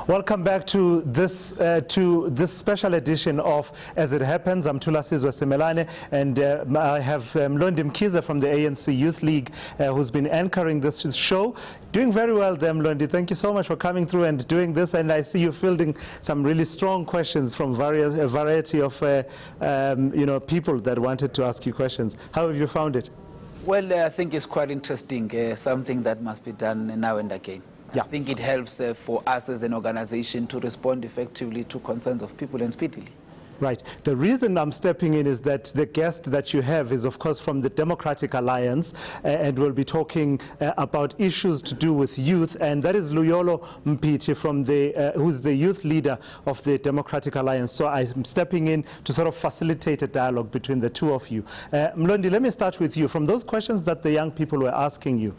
Welcome back to this special edition of As It Happens. I'm Tula Sizwe Semelane, and I have Mlondi Mkhize from the ANC Youth League who's been anchoring this show. Doing very well there, Mlondi. Thank you so much for coming through and doing this. And I see you fielding some really strong questions from a variety of people that wanted to ask you questions. How have you found it? Well, I think it's quite interesting, something that must be done now and again. Yeah. I think it helps for us as an organization to respond effectively to concerns of people and speedily. Right. The reason I'm stepping in is that the guest that you have is, of course, from the Democratic Alliance, and we'll be talking about issues to do with youth, and that is Luyolo Mpithi, from who's the youth leader of the Democratic Alliance. So I'm stepping in to sort of facilitate a dialogue between the two of you. Mlondi, let me start with you. From those questions that the young people were asking you,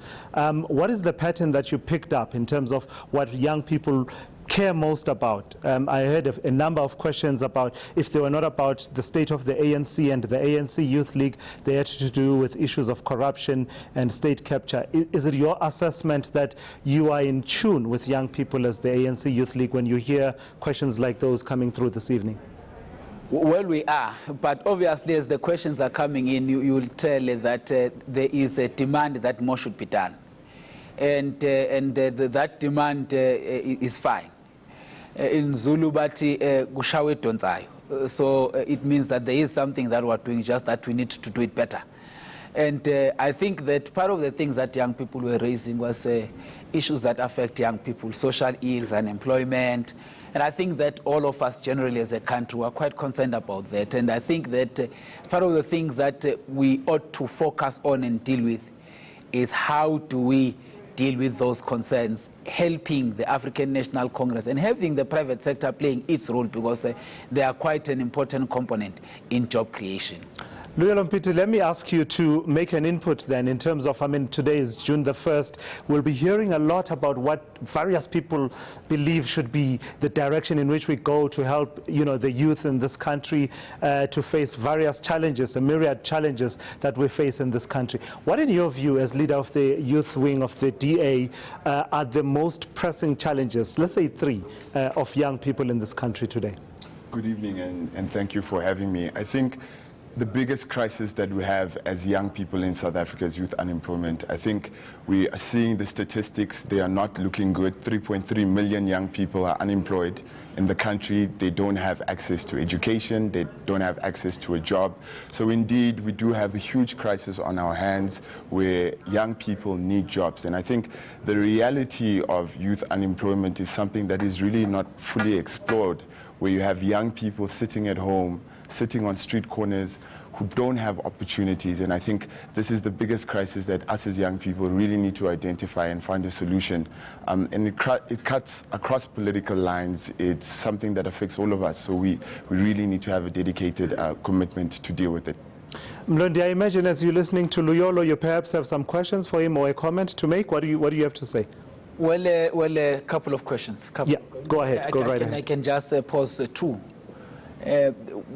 what is the pattern that you picked up in terms of what young people care most about? I heard a number of questions about, if they were not about the state of the ANC and the ANC Youth League, they had to do with issues of corruption and state capture. Is it your assessment that you are in tune with young people as the ANC Youth League when you hear questions like those coming through this evening? Well, we are, but obviously as the questions are coming in, you will tell that there is a demand that more should be done. And that demand is fine. In Zulu bati kushawe donzayo. So it means that there is something that we're doing, just that we need to do it better. And I think that part of the things that young people were raising was issues that affect young people, social ills, unemployment. And I think that all of us generally as a country are quite concerned about that. And I think that part of the things that we ought to focus on and deal with is how do we deal with those concerns, helping the African National Congress and having the private sector playing its role, because they are quite an important component in job creation. Luyolo Mpithi, let me ask you to make an input then in terms of, today is June the 1st. We'll be hearing a lot about what various people believe should be the direction in which we go to help, the youth in this country to face various challenges, a myriad challenges that we face in this country. What, in your view, as leader of the youth wing of the DA, are the most pressing challenges, let's say three, of young people in this country today? Good evening, and thank you for having me. I think the biggest crisis that we have as young people in South Africa is youth unemployment. I think we are seeing the statistics. They are not looking good. 3.3 million young people are unemployed in the country. They don't have access to education. They don't have access to a job. So indeed, we do have a huge crisis on our hands where young people need jobs. And I think the reality of youth unemployment is something that is really not fully explored, where you have young people sitting at home, sitting on street corners, who don't have opportunities. And I think this is the biggest crisis that us as young people really need to identify and find a solution. And it cuts across political lines. It's something that affects all of us. So we really need to have a dedicated commitment to deal with it. Mlondi, I imagine as you're listening to Luyolo, you perhaps have some questions for him or a comment to make. What do you have to say? Well, a couple of questions. Go ahead. Go right ahead. I can just pose two.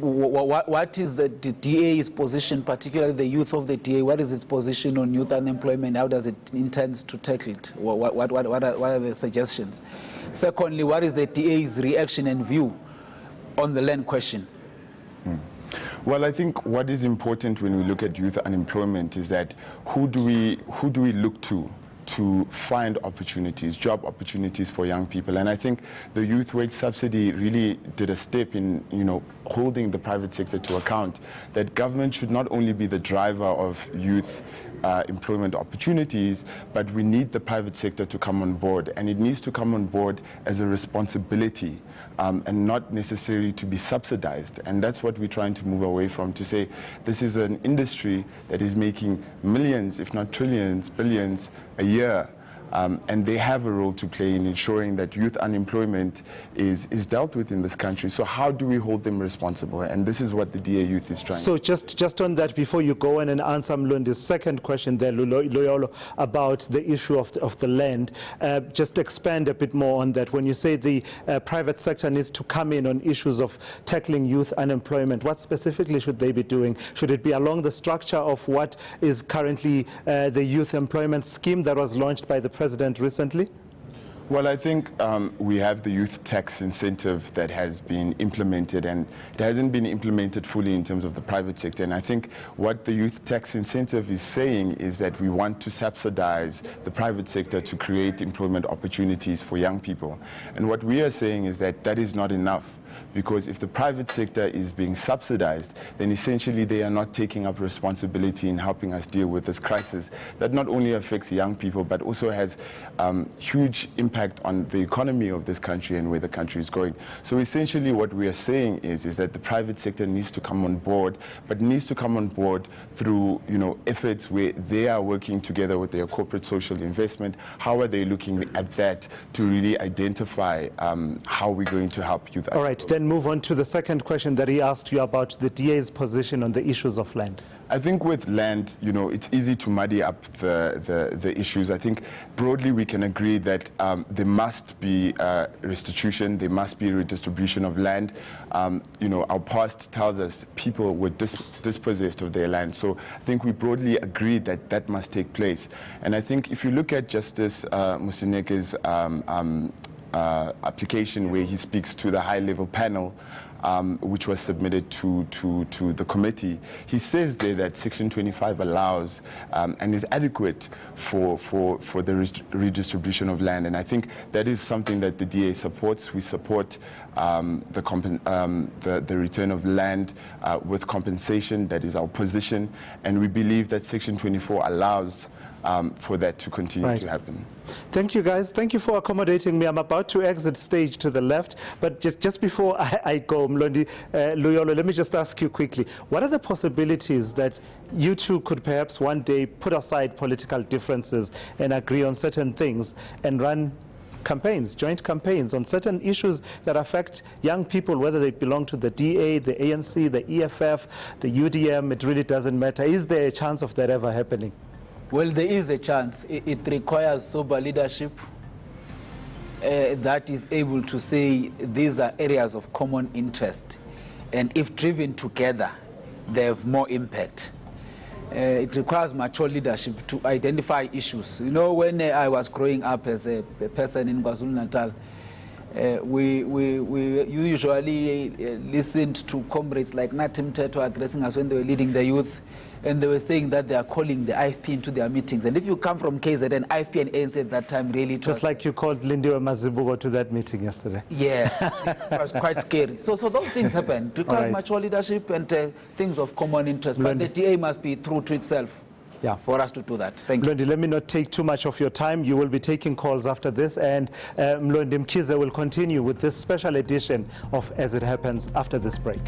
What is the DA's position, particularly the youth of the DA? What is its position on youth unemployment? How does it intend to tackle it? What are the suggestions? Secondly, what is the DA's reaction and view on the land question? Well, I think what is important when we look at youth unemployment is that who do we look to find opportunities, job opportunities for young people. And I think the youth wage subsidy really did a step in, holding the private sector to account, that government should not only be the driver of youth employment opportunities, but we need the private sector to come on board. And it needs to come on board as a responsibility and not necessarily to be subsidized. And that's what we're trying to move away from, to say this is an industry that is making millions, if not trillions, billions a year. And they have a role to play in ensuring that youth unemployment is dealt with in this country. So how do we hold them responsible? And this is what the DA Youth is trying. So just on that, before you go in and answer Mlondi's second question there, Luyolo, about the issue of the land, just expand a bit more on that. When you say the private sector needs to come in on issues of tackling youth unemployment, what specifically should they be doing? Should it be along the structure of what is currently the youth employment scheme that was launched by the President recently? Well, I think we have the youth tax incentive that has been implemented, and it hasn't been implemented fully in terms of the private sector. And I think what the youth tax incentive is saying is that we want to subsidize the private sector to create employment opportunities for young people. And what we are saying is that that is not enough. Because if the private sector is being subsidized, then essentially they are not taking up responsibility in helping us deal with this crisis that not only affects young people, but also has huge impact on the economy of this country and where the country is going. So essentially what we are saying is that the private sector needs to come on board, but needs to come on board through efforts where they are working together with their corporate social investment. How are they looking at that to really identify how we're going to help youth? All right, then move on to the second question that he asked you about the DA's position on the issues of land. I think with land, it's easy to muddy up the issues. I think broadly we can agree that there must be restitution, there must be redistribution of land. Our past tells us people were dispossessed of their land. So I think we broadly agree that that must take place. And I think if you look at Justice Musineke's application where he speaks to the high-level panel, which was submitted to the committee, he says there that Section 25 allows and is adequate for the redistribution of land. And I think that is something that the DA supports. We support the return of land with compensation. That is our position. And we believe that Section 24 allows for that to continue to happen. Thank you, guys. Thank you for accommodating me. I'm about to exit stage to the left, but just before I go, Mlondi, Luyolo, let me just ask you quickly, what are the possibilities that you two could perhaps one day put aside political differences and agree on certain things and run campaigns, joint campaigns on certain issues that affect young people, whether they belong to the DA, the ANC, the EFF, the UDM, it really doesn't matter. Is there a chance of that ever happening? Well, there is a chance. It requires sober leadership that is able to say these are areas of common interest. And if driven together, they have more impact. It requires mature leadership to identify issues. When I was growing up as a person in KwaZulu-Natal, we usually listened to comrades like Nathi Mthethwa addressing us when they were leading the youth. And they were saying that they are calling the IFP into their meetings. And if you come from KZN, IFP and ANC at that time really... Just like you called Lindiwe Mazibuko to that meeting yesterday. Yeah, it was quite scary. So those things happen. It requires mature leadership and things of common interest. But the DA must be true to itself for us to do that. Thank you. Mlondi, let me not take too much of your time. You will be taking calls after this. And Mlondi Mkhize will continue with this special edition of As It Happens after this break.